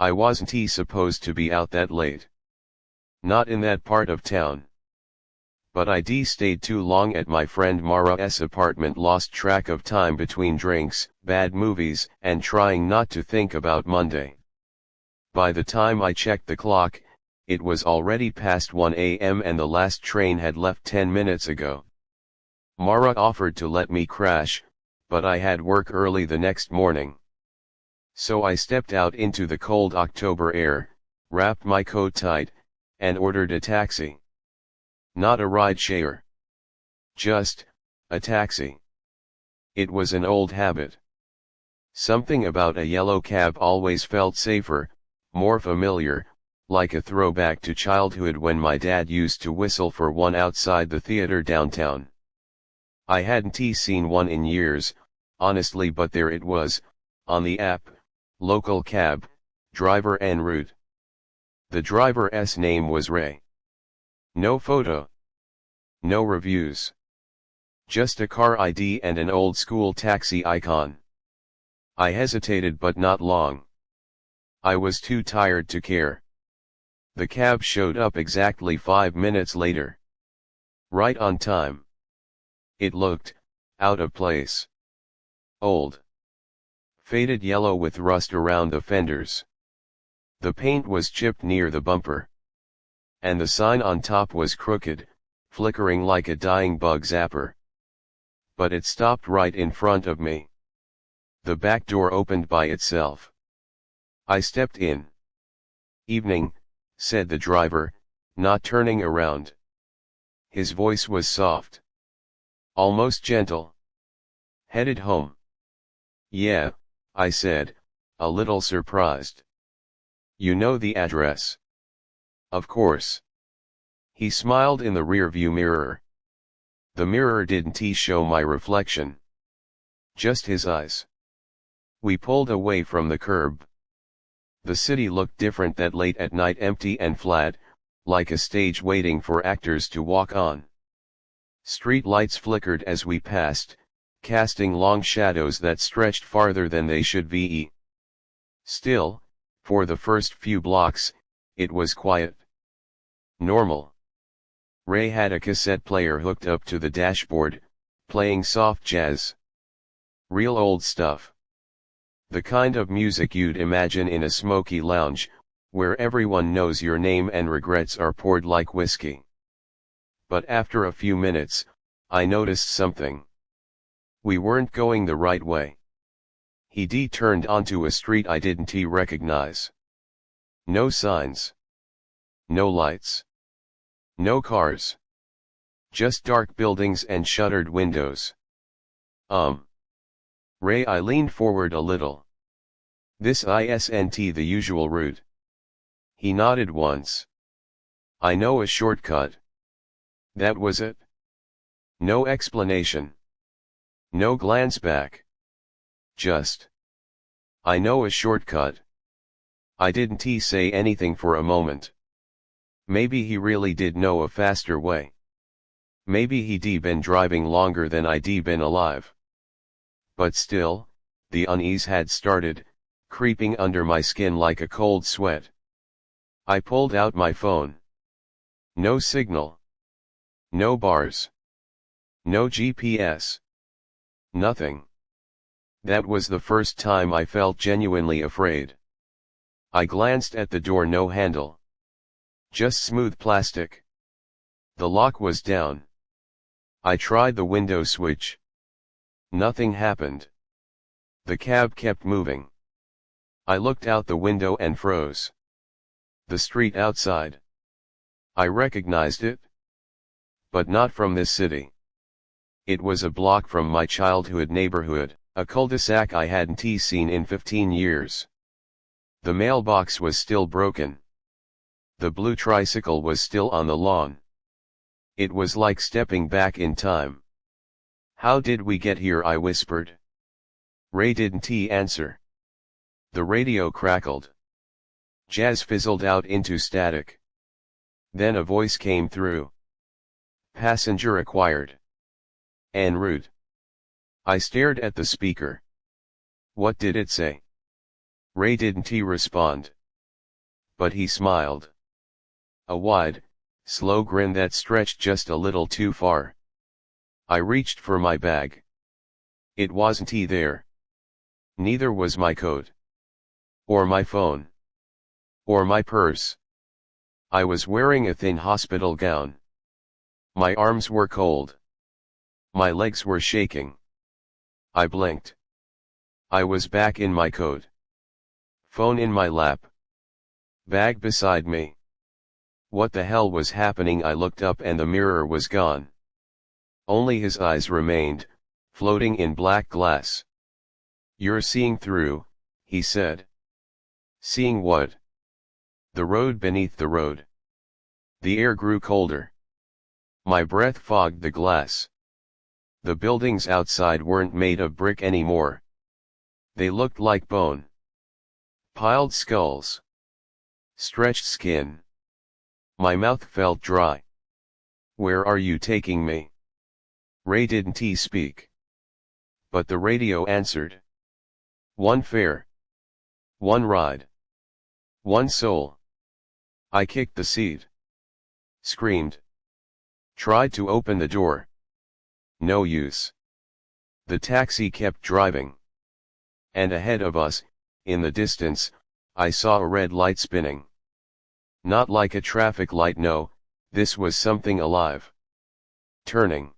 I wasn't supposed to be out that late. Not in that part of town. But I stayed too long at my friend Mara's apartment, lost track of time between drinks, bad movies, and trying not to think about Monday. By the time I checked the clock, it was already past 1 a.m. and the last train had left 10 minutes ago. Mara offered to let me crash, but I had work early the next morning. So I stepped out into the cold October air, wrapped my coat tight, and ordered a taxi. Not a rideshare. Just a taxi. It was an old habit. Something about a yellow cab always felt safer, more familiar, like a throwback to childhood when my dad used to whistle for one outside the theater downtown. I hadn't seen one in years, honestly, but there it was, on the app, local cab, driver en route. The driver's name was Ray. No photo. No reviews. Just a car ID and an old school taxi icon. I hesitated, but not long. I was too tired to care. The cab showed up exactly 5 minutes later. Right on time. It looked out of place. Old. Faded yellow with rust around the fenders. The paint was chipped near the bumper. And the sign on top was crooked, flickering like a dying bug zapper. But it stopped right in front of me. The back door opened by itself. I stepped in. "Evening," said the driver, not turning around. His voice was soft. Almost gentle. "Headed home?" "Yeah," I said, a little surprised. "You know the address?" "Of course." He smiled in the rearview mirror. The mirror didn't show my reflection. Just his eyes. We pulled away from the curb. The city looked different that late at night, empty and flat, like a stage waiting for actors to walk on. Street lights flickered as we passed, casting long shadows that stretched farther than they should be. Still, for the first few blocks, it was quiet. Normal. Ray had a cassette player hooked up to the dashboard, playing soft jazz. Real old stuff. The kind of music you'd imagine in a smoky lounge, where everyone knows your name and regrets are poured like whiskey. But after a few minutes, I noticed something. We weren't going the right way. He turned onto a street I didn't recognize. No signs. No lights. No cars. Just dark buildings and shuttered windows. Ray, I leaned forward a little. "This isn't the usual route?" He nodded once. "I know a shortcut." That was it? No explanation. No glance back. Just, "I know a shortcut." I didn't say anything for a moment. Maybe he really did know a faster way. Maybe he'd been driving longer than I'd been alive. But still, the unease had started, creeping under my skin like a cold sweat. I pulled out my phone. No signal. No bars. No GPS. Nothing. That was the first time I felt genuinely afraid. I glanced at the door. No handle. Just smooth plastic. The lock was down. I tried the window switch. Nothing happened. The cab kept moving. I looked out the window and froze. The street outside. I recognized it. But not from this city. It was a block from my childhood neighborhood, a cul-de-sac I hadn't seen in 15 years. The mailbox was still broken. The blue tricycle was still on the lawn. It was like stepping back in time. "How did we get here?" I whispered. Ray didn't answer. The radio crackled. Jazz fizzled out into static. Then a voice came through. "Passenger acquired. En route." I stared at the speaker. What did it say? Ray didn't respond. but he smiled. A wide, slow grin that stretched just a little too far. I reached for my bag. It wasn't there. Neither was my coat. Or my phone. Or my purse. I was wearing a thin hospital gown. My arms were cold. My legs were shaking. I blinked. I was back in my coat. Phone in my lap. Bag beside me. What the hell was happening? I looked up and the mirror was gone. Only his eyes remained, floating in black glass. "You're seeing through," he said. "Seeing what?" "The road beneath the road." The air grew colder. My breath fogged the glass. The buildings outside weren't made of brick anymore. They looked like bone. Piled skulls. Stretched skin. My mouth felt dry. "Where are you taking me?" Ray didn't speak. But the radio answered. "One fare. One ride. One soul." I kicked the seat. Screamed. Tried to open the door. No use. The taxi kept driving. And ahead of us, in the distance, I saw a red light spinning. Not like a traffic light, no, this was something alive. Turning.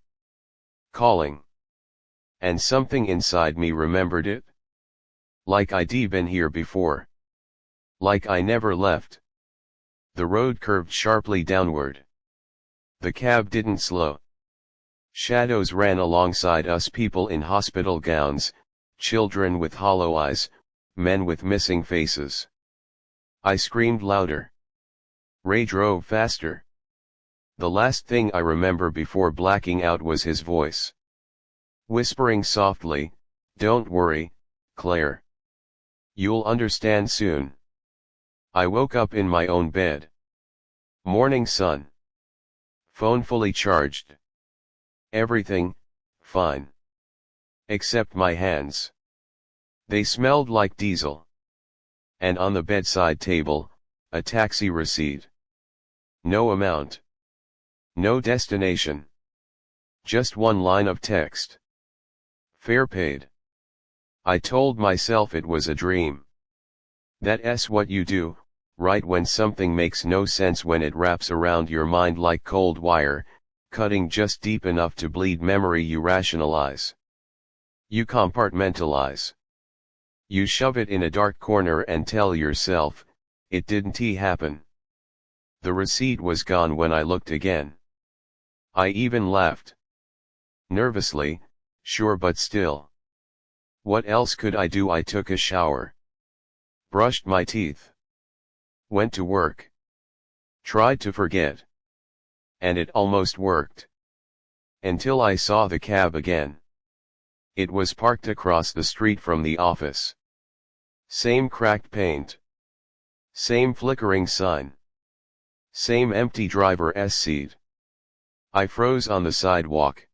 Calling. And something inside me remembered it. Like I'd been here before. Like I never left. The road curved sharply downward. The cab didn't slow. Shadows ran alongside us, people in hospital gowns, children with hollow eyes, men with missing faces. I screamed louder. Ray drove faster. The last thing I remember before blacking out was his voice. Whispering softly, "Don't worry, Claire. You'll understand soon." I woke up in my own bed. Morning sun. Phone fully charged. Everything, fine. Except my hands. They smelled like diesel. And on the bedside table, a taxi receipt. No amount. No destination. Just one line of text. Fare paid. I told myself it was a dream. That's what you do, right when something makes no sense, when it wraps around your mind like cold wire, cutting just deep enough to bleed memory. You rationalize. You compartmentalize. You shove it in a dark corner and tell yourself, it didn't happen. The receipt was gone when I looked again. I even laughed. Nervously, sure, but still. What else could I do? I took a shower. Brushed my teeth. Went to work. Tried to forget. And it almost worked. Until I saw the cab again. It was parked across the street from the office. Same cracked paint. Same flickering sign. Same empty driver's seat. I froze on the sidewalk.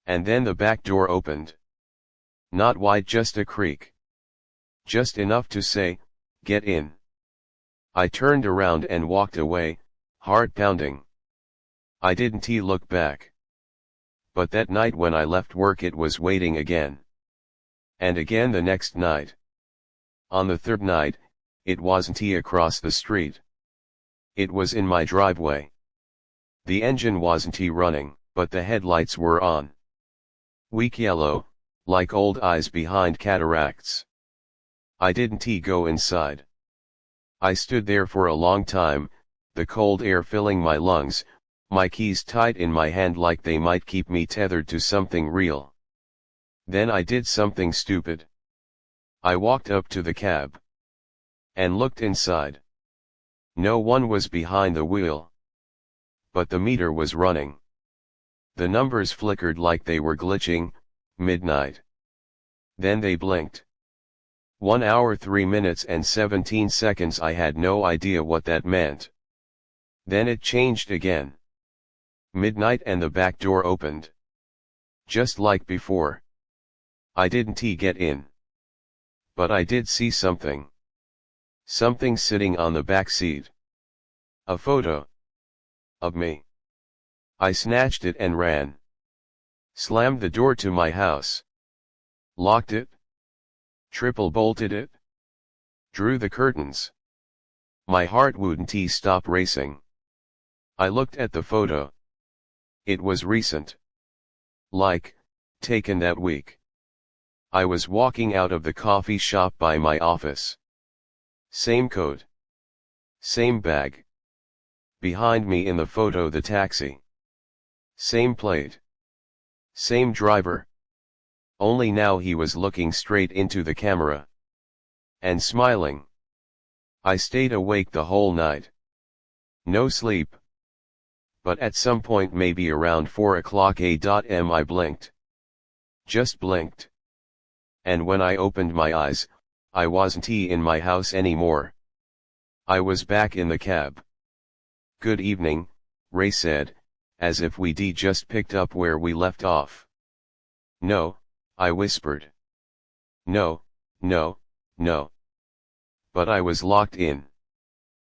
And then the back door opened. Not wide, just a creak. Just enough to say, "Get in." I turned around and walked away, heart pounding. I didn't look back. But that night when I left work, it was waiting again. And again the next night. On the third night, it wasn't across the street. It was in my driveway. The engine wasn't running, but the headlights were on. Weak yellow, like old eyes behind cataracts. I didn't go inside. I stood there for a long time, the cold air filling my lungs, my keys tight in my hand like they might keep me tethered to something real. Then I did something stupid. I walked up to the cab. And looked inside. No one was behind the wheel. But the meter was running. The numbers flickered like they were glitching. Midnight. Then they blinked. 1 hour 3 minutes and 17 seconds. I had no idea what that meant. Then it changed again. Midnight and the back door opened. Just like before. I didn't get in. But I did see something. Something sitting on the back seat. A photo. Of me. I snatched it and ran. Slammed the door to my house. Locked it. Triple bolted it. Drew the curtains. My heart wouldn't stop racing. I looked at the photo. It was recent. Like, taken that week. I was walking out of the coffee shop by my office. Same coat. Same bag. Behind me in the photo the taxi. Same plate. Same driver. Only now he was looking straight into the camera. And smiling. I stayed awake the whole night. No sleep. But at some point maybe around 4 o'clock a.m. I blinked. Just blinked. And when I opened my eyes, I wasn't in my house anymore. I was back in the cab. "Good evening," Ray said, as if we'd just picked up where we left off. "No," I whispered. "No, no, no." But I was locked in.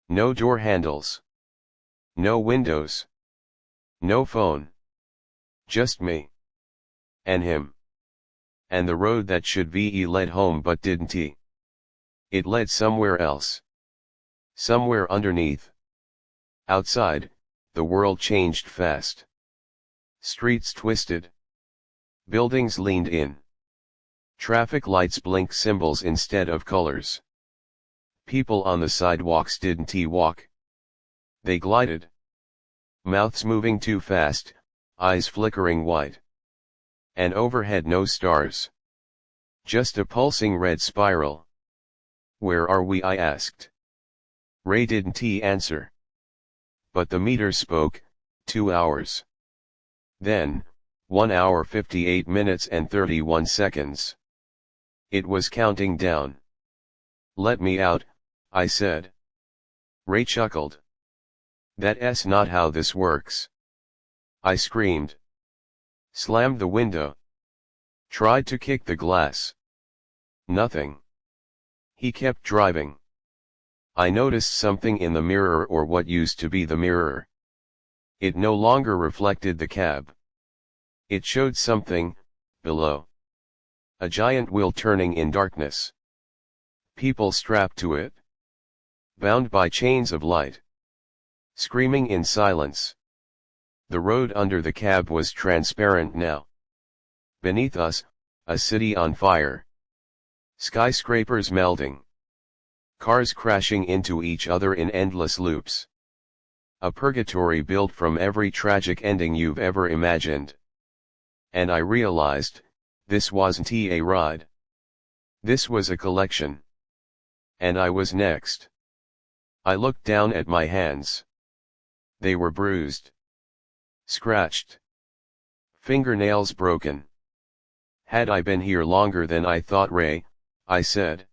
No door handles. No windows. No phone. Just me. And him. And the road that should be led home but didn't. It led somewhere else. Somewhere underneath. Outside, the world changed fast. Streets twisted. Buildings leaned in. Traffic lights blinked symbols instead of colors. People on the sidewalks didn't walk. They glided. Mouths moving too fast, eyes flickering white. And overhead no stars. Just a pulsing red spiral. "Where are we?" I asked. Ray didn't answer. But the meter spoke, 2 hours. Then, 1 hour 58 minutes and 31 seconds. It was counting down. "Let me out," I said. Ray chuckled. "That's not how this works." I screamed. Slammed the window. Tried to kick the glass. Nothing. He kept driving. I noticed something in the mirror, or what used to be the mirror. It no longer reflected the cab. It showed something, below. A giant wheel turning in darkness. People strapped to it. Bound by chains of light. Screaming in silence. The road under the cab was transparent now. Beneath us, a city on fire. Skyscrapers melting. Cars crashing into each other in endless loops. A purgatory built from every tragic ending you've ever imagined. And I realized, this wasn't a ride. This was a collection. And I was next. I looked down at my hands. They were bruised. Scratched. Fingernails broken. "Had I been here longer than I thought, Ray," I said.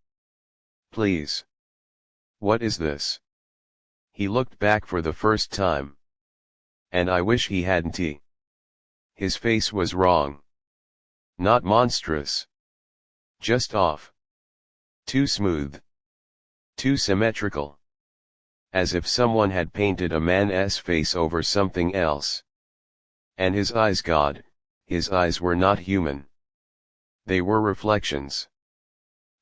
"Please. What is this?" He looked back for the first time. And I wish he hadn't. His face was wrong. Not monstrous. Just off. Too smooth. Too symmetrical. As if someone had painted a man's face over something else. And his eyes, God, his eyes were not human. They were reflections.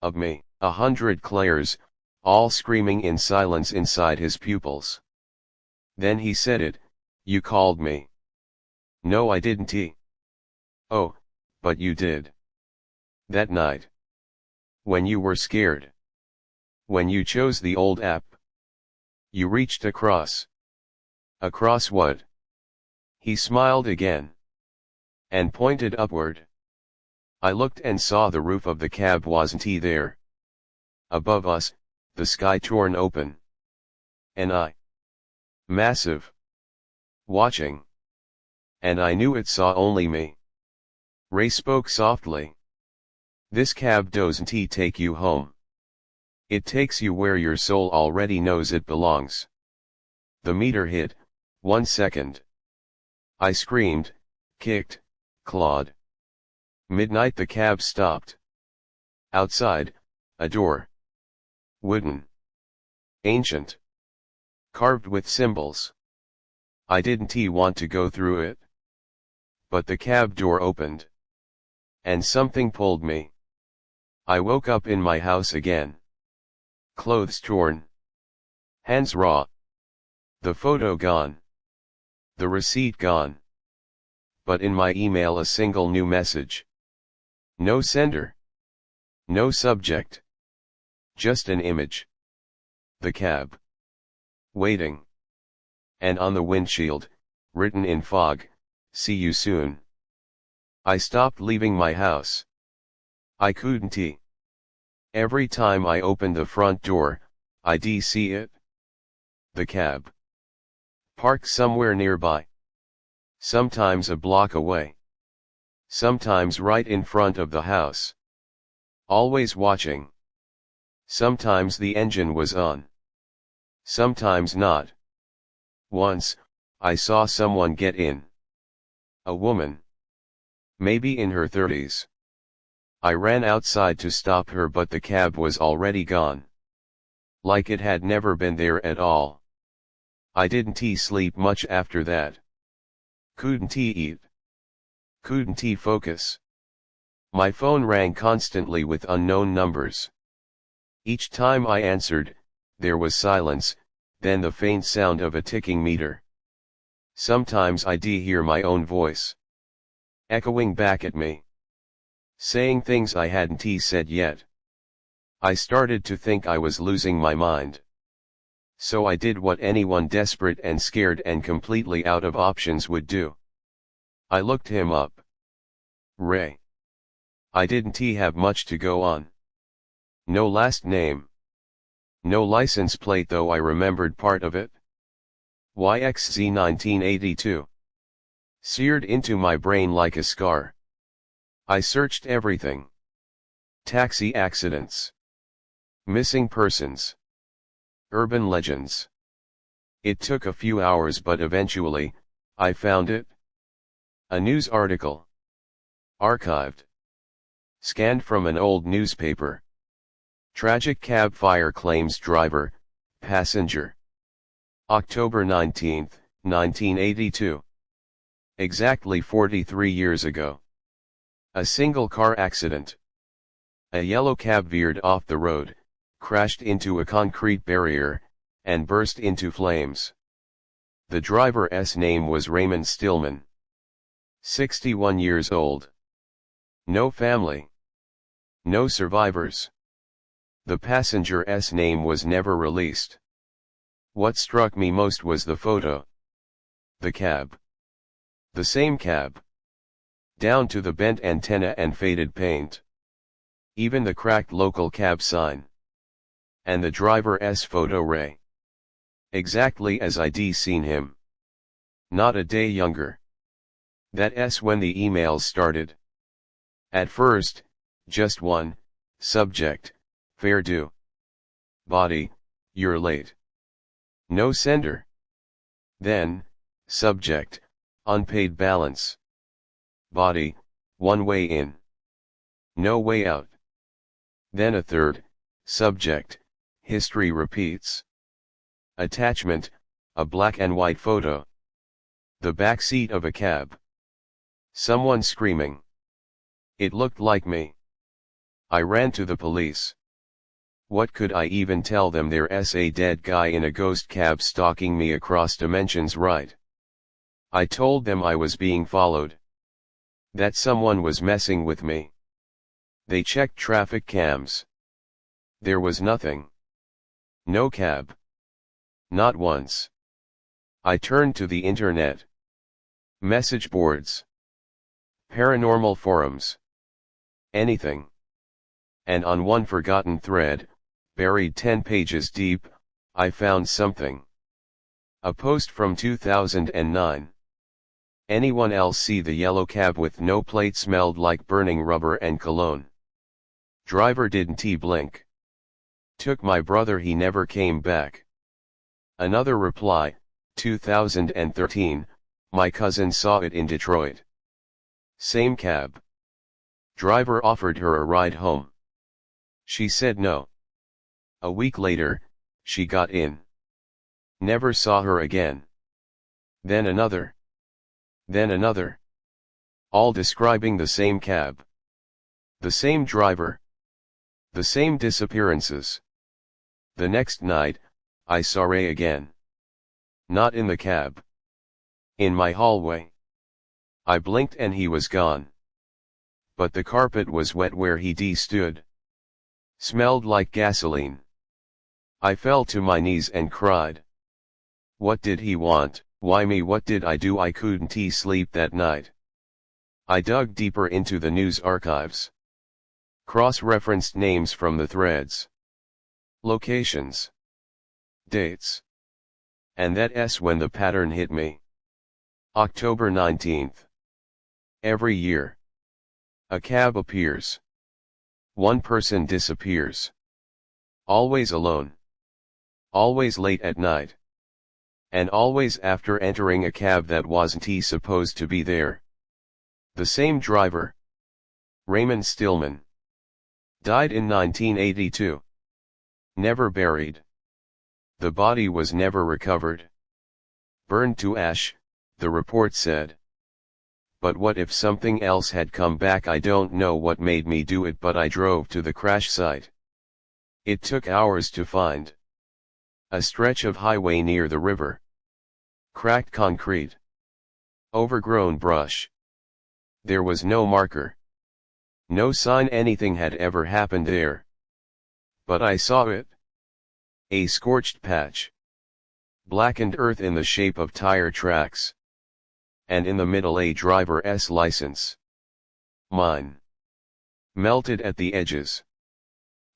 Of me. 100 clairs, all screaming in silence inside his pupils. Then he said it, "You called me." "No, I didn't." "Oh, but you did. That night. When you were scared. When you chose the old app. You reached across." "Across what?" He smiled again. And pointed upward. I looked and saw the roof of the cab wasn't there. Above us, the sky torn open. And I. Massive. Watching. And I knew it saw only me. Ray spoke softly. "This cab doesn't take you home. It takes you where your soul already knows it belongs." The meter hit, 1 second. I screamed, kicked, clawed. Midnight. The cab stopped. Outside, a door. Wooden. Ancient. Carved with symbols. I didn't want to go through it. But the cab door opened. And something pulled me. I woke up in my house again. Clothes torn. Hands raw. The photo gone. The receipt gone. But in my email a single new message. No sender. No subject. Just an image. The cab. Waiting. And on the windshield, written in fog, "See you soon." I stopped leaving my house. I couldn't. Every time I opened the front door, I'd see it. The cab. Parked somewhere nearby. Sometimes a block away. Sometimes right in front of the house. Always watching. Sometimes the engine was on. Sometimes not. Once, I saw someone get in. A woman. Maybe in her 30s. I ran outside to stop her, but the cab was already gone. Like it had never been there at all. I didn't sleep much after that. Couldn't eat. Couldn't focus. My phone rang constantly with unknown numbers. Each time I answered, there was silence, then the faint sound of a ticking meter. Sometimes I'd hear my own voice. Echoing back at me. Saying things I hadn't said yet. I started to think I was losing my mind. So I did what anyone desperate and scared and completely out of options would do. I looked him up. Ray. I didn't have much to go on. No last name. No license plate, though I remembered part of it. YXZ 1982. Seared into my brain like a scar. I searched everything. Taxi accidents. Missing persons. Urban legends. It took a few hours, but eventually, I found it. A news article. Archived. Scanned from an old newspaper. Tragic cab fire claims driver, passenger. October 19, 1982. Exactly 43 years ago. A single car accident. A yellow cab veered off the road, crashed into a concrete barrier, and burst into flames. The driver's name was Raymond Stillman. 61 years old. No family. No survivors. The passenger's name was never released. What struck me most was the photo. The cab. The same cab. Down to the bent antenna and faded paint. Even the cracked local cab sign. And the driver's photo, Ray. Exactly as I'd seen him. Not a day younger. That's when the emails started. At first, just one, subject, fair due. Body, you're late. No sender. Then, subject, unpaid balance. Body, one way in. No way out. Then a third, subject, history repeats. Attachment, a black and white photo. The back seat of a cab. Someone screaming. It looked like me. I ran to the police. What could I even tell them? There's a dead guy in a ghost cab stalking me across dimensions, right? I told them I was being followed. That someone was messing with me. They checked traffic cams. There was nothing. No cab. Not once. I turned to the internet. Message boards. Paranormal forums. Anything. And on one forgotten thread, buried 10 pages deep, I found something. A post from 2009. Anyone else see the yellow cab with no plate? Smelled like burning rubber and cologne. Driver didn't blink. Took my brother, he never came back. Another reply, 2013, my cousin saw it in Detroit. Same cab. Driver offered her a ride home. She said no. A week later, She got in. Never saw her again. Then another. Then another. All describing the same cab. The same driver. The same disappearances. The next night, I saw Ray again. Not in the cab. In my hallway. I blinked and he was gone. But the carpet was wet where he stood. Smelled like gasoline. I fell to my knees and cried. What did he want? Why me? What did I do? I couldn't sleep that night. I dug deeper into the news archives. Cross-referenced names from the threads. Locations. Dates. And that's when the pattern hit me. October 19th. Every year. A cab appears. One person disappears. Always alone. Always late at night. And always after entering a cab that wasn't supposed to be there. The same driver. Raymond Stillman. Died in 1982. Never buried. The body was never recovered. Burned to ash, the report said. But what if something else had come back? I don't know what made me do it, but I drove to the crash site. It took hours to find. A stretch of highway near the river. Cracked concrete. Overgrown brush. There was no marker. No sign anything had ever happened there. But I saw it. A scorched patch. Blackened earth in the shape of tire tracks. And in the middle a driver's license. Mine. Melted at the edges.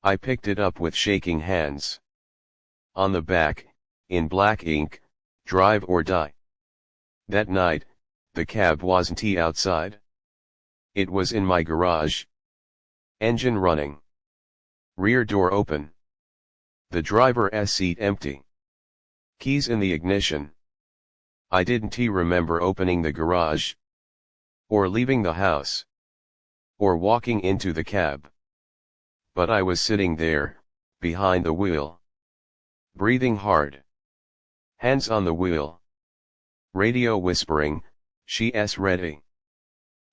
I picked it up with shaking hands. On the back, in black ink, drive or die. That night, the cab wasn't outside. It was in my garage. Engine running. Rear door open. The driver's seat empty. Keys in the ignition. I didn't remember opening the garage. Or leaving the house. Or walking into the cab. But I was sitting there, behind the wheel. Breathing hard. Hands on the wheel. Radio whispering, "She's ready."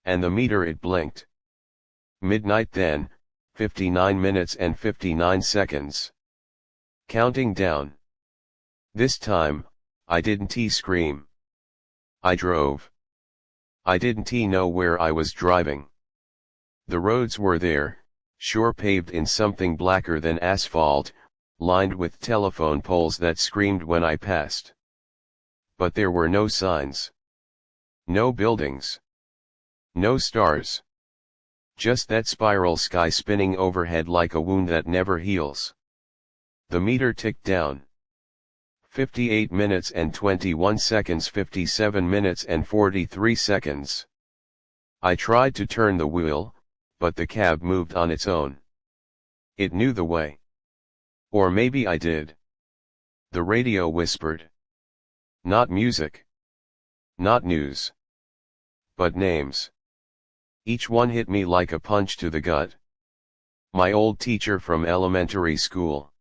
And the meter it blinked. Midnight then, 59 minutes and 59 seconds. Counting down. This time, I didn't scream. I drove. I didn't know where I was driving. The roads were there, sure, paved in something blacker than asphalt, lined with telephone poles that screamed when I passed. But there were no signs. No buildings. No stars. Just that spiral sky spinning overhead like a wound that never heals. The meter ticked down. 58 minutes and 21 seconds, 57 minutes and 43 seconds. I tried to turn the wheel, but the cab moved on its own. It knew the way. Or maybe I did. The radio whispered. Not music. Not news. But names. Each one hit me like a punch to the gut. My old teacher from elementary school.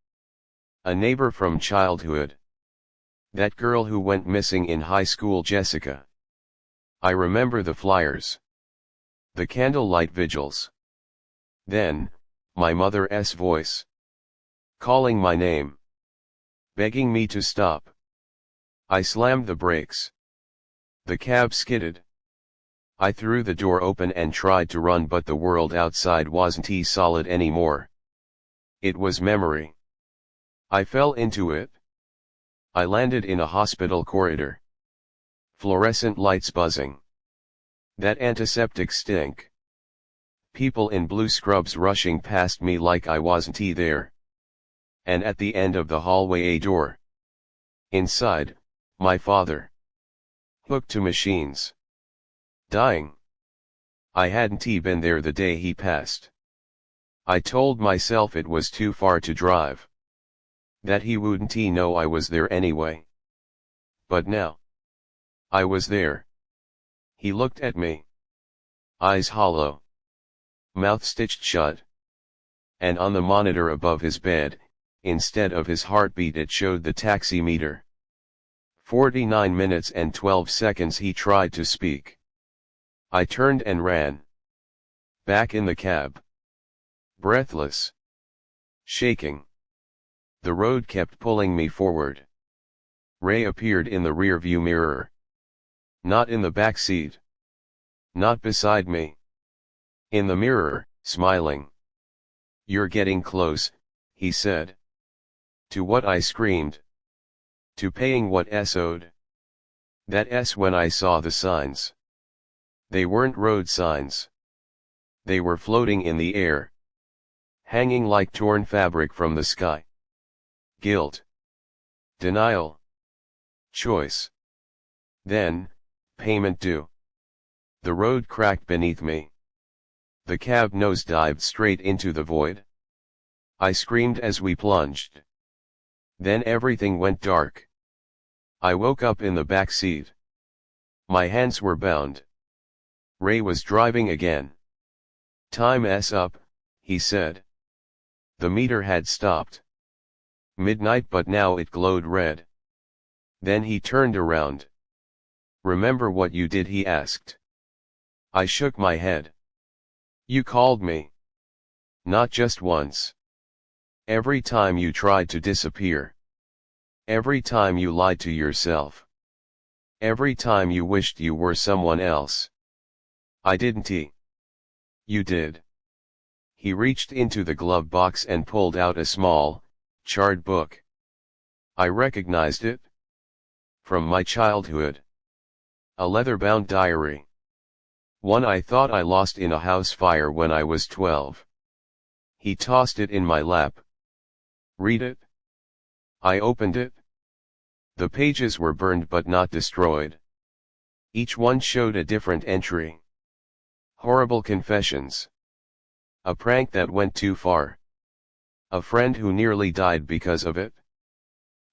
A neighbor from childhood. That girl who went missing in high school, Jessica. I remember the flyers. The candlelight vigils. Then, my mother's voice. Calling my name. Begging me to stop. I slammed the brakes. The cab skidded. I threw the door open and tried to run, but the world outside wasn't solid anymore. It was memory. I fell into it. I landed in a hospital corridor. Fluorescent lights buzzing. That antiseptic stink. People in blue scrubs rushing past me like I wasn't there. And at the end of the hallway a door. Inside, my father. Hooked to machines. Dying. I hadn't been there the day he passed. I told myself it was too far to drive. That he wouldn't know I was there anyway. But now. I was there. He looked at me. Eyes hollow. Mouth stitched shut. And on the monitor above his bed, instead of his heartbeat it showed the taxi meter. 49 minutes and 12 seconds he tried to speak. I turned and ran. Back in the cab. Breathless. Shaking. The road kept pulling me forward. Ray appeared in the rearview mirror. Not in the back seat. Not beside me. In the mirror, smiling. "You're getting close," he said. To what? I screamed. To paying what S owed. That S when I saw the signs. They weren't road signs. They were floating in the air. Hanging like torn fabric from the sky. Guilt. Denial. Choice. Then, payment due. The road cracked beneath me. The cab nosedived straight into the void. I screamed as we plunged. Then everything went dark. I woke up in the back seat. My hands were bound. Ray was driving again. "Time's up," he said. The meter had stopped. Midnight, but now it glowed red. Then he turned around. "Remember what you did?" he asked. I shook my head. "You called me. Not just once. Every time you tried to disappear. Every time you lied to yourself. Every time you wished you were someone else. I didn't." "You did." He reached into the glove box and pulled out a small, charred book. I recognized it. From my childhood. A leather-bound diary. One I thought I lost in a house fire when I was 12. He tossed it in my lap. "Read it." I opened it. The pages were burned but not destroyed. Each one showed a different entry. Horrible confessions. A prank that went too far. A friend who nearly died because of it.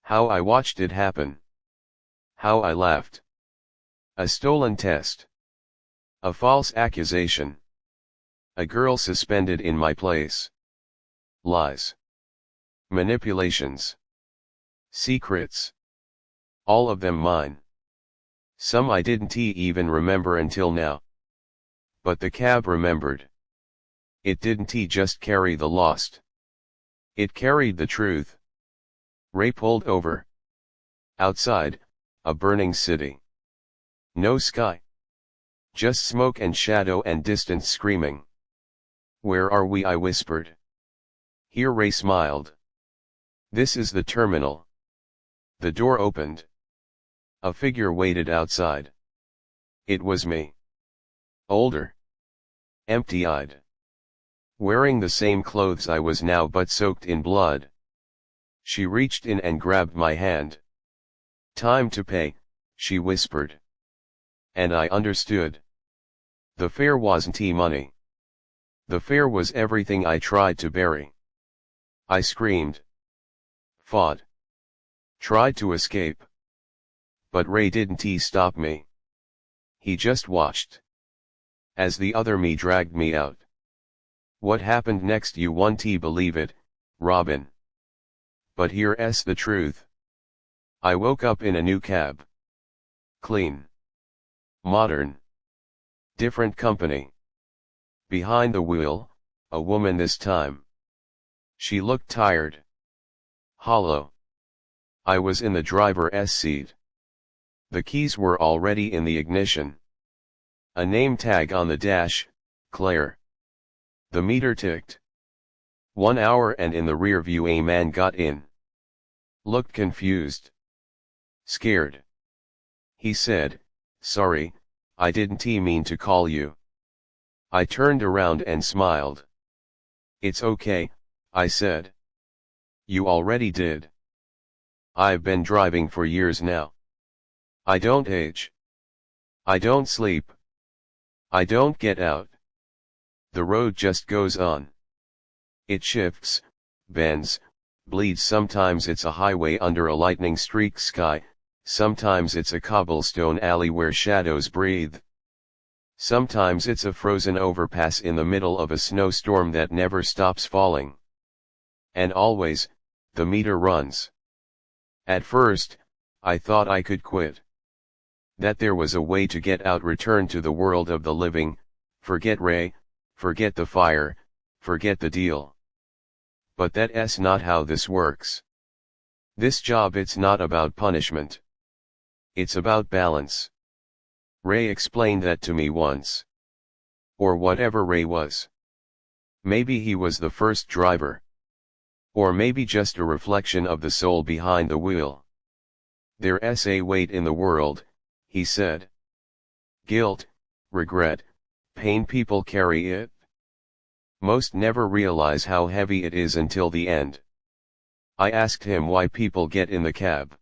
How I watched it happen. How I laughed. A stolen test. A false accusation. A girl suspended in my place. Lies. Manipulations. Secrets. All of them mine. Some I didn't even remember until now. But the cab remembered. It didn't just carry the lost. It carried the truth. Ray pulled over. Outside, a burning city. No sky. Just smoke and shadow and distant screaming. "Where are we?" I whispered. Here Ray smiled. "This is the terminal." The door opened. A figure waited outside. It was me. Older. Empty-eyed. Wearing the same clothes I was now but soaked in blood. She reached in and grabbed my hand. "Time to pay," she whispered. And I understood. The fare wasn't money. The fare was everything I tried to bury. I screamed. Fought. Tried to escape. But Ray didn't stop me. He just watched. As the other me dragged me out. What happened next you won't believe it, Robin. But here's the truth. I woke up in a new cab. Clean. Modern. Different company. Behind the wheel, a woman this time. She looked tired. Hollow. I was in the driver's seat. The keys were already in the ignition. A name tag on the dash, Claire. The meter ticked. 1 hour and in the rear view a man got in. Looked confused. Scared. He said, "Sorry, I didn't mean to call you." I turned around and smiled. "It's okay," I said. "You already did. I've been driving for years now. I don't age. I don't sleep. I don't get out. The road just goes on. It shifts, bends, bleeds. Sometimes it's a highway under a lightning streaked sky, sometimes it's a cobblestone alley where shadows breathe. Sometimes it's a frozen overpass in the middle of a snowstorm that never stops falling. And always, the meter runs. At first, I thought I could quit. That there was a way to get out, return to the world of the living, forget Ray, forget the fire, forget the deal. But that's not how this works. This job, it's not about punishment. It's about balance. Ray explained that to me once. Or whatever Ray was. Maybe he was the first driver. Or maybe just a reflection of the soul behind the wheel. There's a weight in the world, he said. Guilt, regret, pain, people carry it. Most never realize how heavy it is until the end. I asked him why people get in the cab.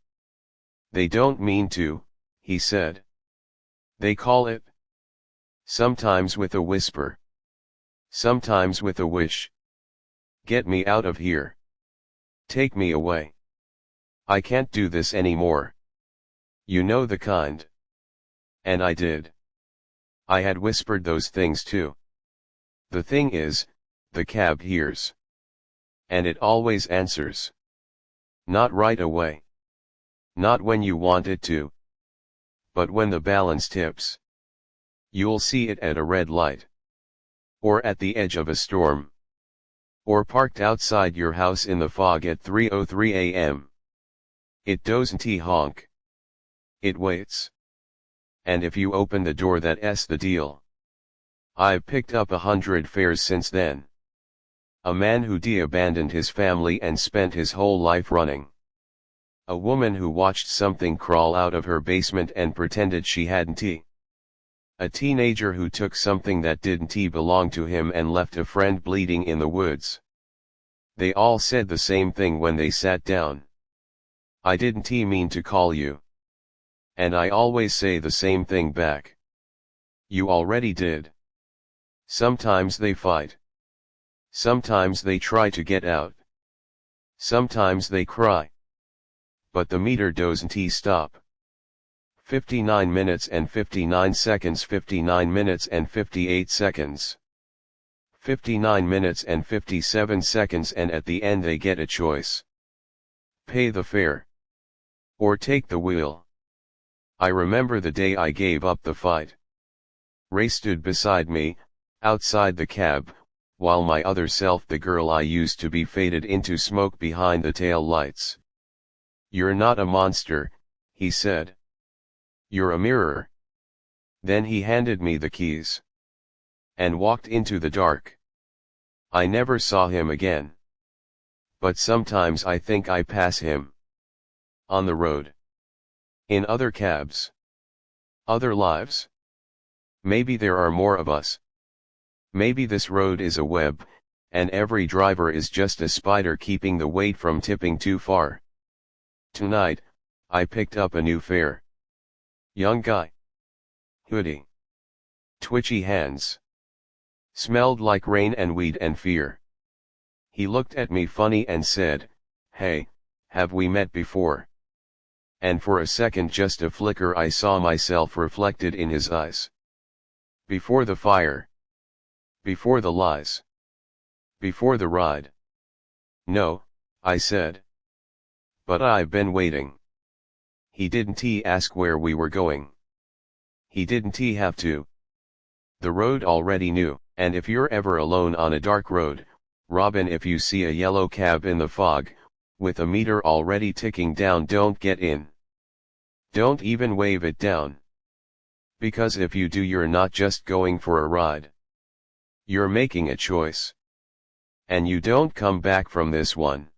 They don't mean to, he said. They call it. Sometimes with a whisper. Sometimes with a wish. Get me out of here. Take me away. I can't do this anymore. You know the kind. And I did. I had whispered those things too. The thing is, the cab hears. And it always answers. Not right away. Not when you want it to. But when the balance tips. You'll see it at a red light. Or at the edge of a storm. Or parked outside your house in the fog at 3:03 a.m. It doesn't honk. It waits. And if you open the door, that's the deal. I've picked up 100 fares since then. A man who abandoned his family and spent his whole life running. A woman who watched something crawl out of her basement and pretended she hadn't. A teenager who took something that didn't belong to him and left a friend bleeding in the woods. They all said the same thing when they sat down. I didn't mean to call you. And I always say the same thing back. You already did. Sometimes they fight. Sometimes they try to get out. Sometimes they cry. But the meter doesn't stop. 59 minutes and 59 seconds, 59 minutes and 58 seconds. 59 minutes and 57 seconds, and at the end they get a choice. Pay the fare. Or take the wheel. I remember the day I gave up the fight. Ray stood beside me, outside the cab, while my other self, the girl I used to be, faded into smoke behind the tail lights. You're not a monster, he said. You're a mirror. Then he handed me the keys. And walked into the dark. I never saw him again. But sometimes I think I pass him. On the road. In other cabs. Other lives. Maybe there are more of us. Maybe this road is a web, and every driver is just a spider keeping the weight from tipping too far. Tonight, I picked up a new fare. Young guy. Hoodie. Twitchy hands. Smelled like rain and weed and fear. He looked at me funny and said, "Hey, have we met before?" And for a second, just a flicker, I saw myself reflected in his eyes. Before the fire. Before the lies. Before the ride. No, I said. But I've been waiting. He didn't ask where we were going. He didn't have to. The road already knew. And if you're ever alone on a dark road, Robin, if you see a yellow cab in the fog, with a meter already ticking down, don't get in. Don't even wave it down. Because if you do, you're not just going for a ride. You're making a choice. And you don't come back from this one.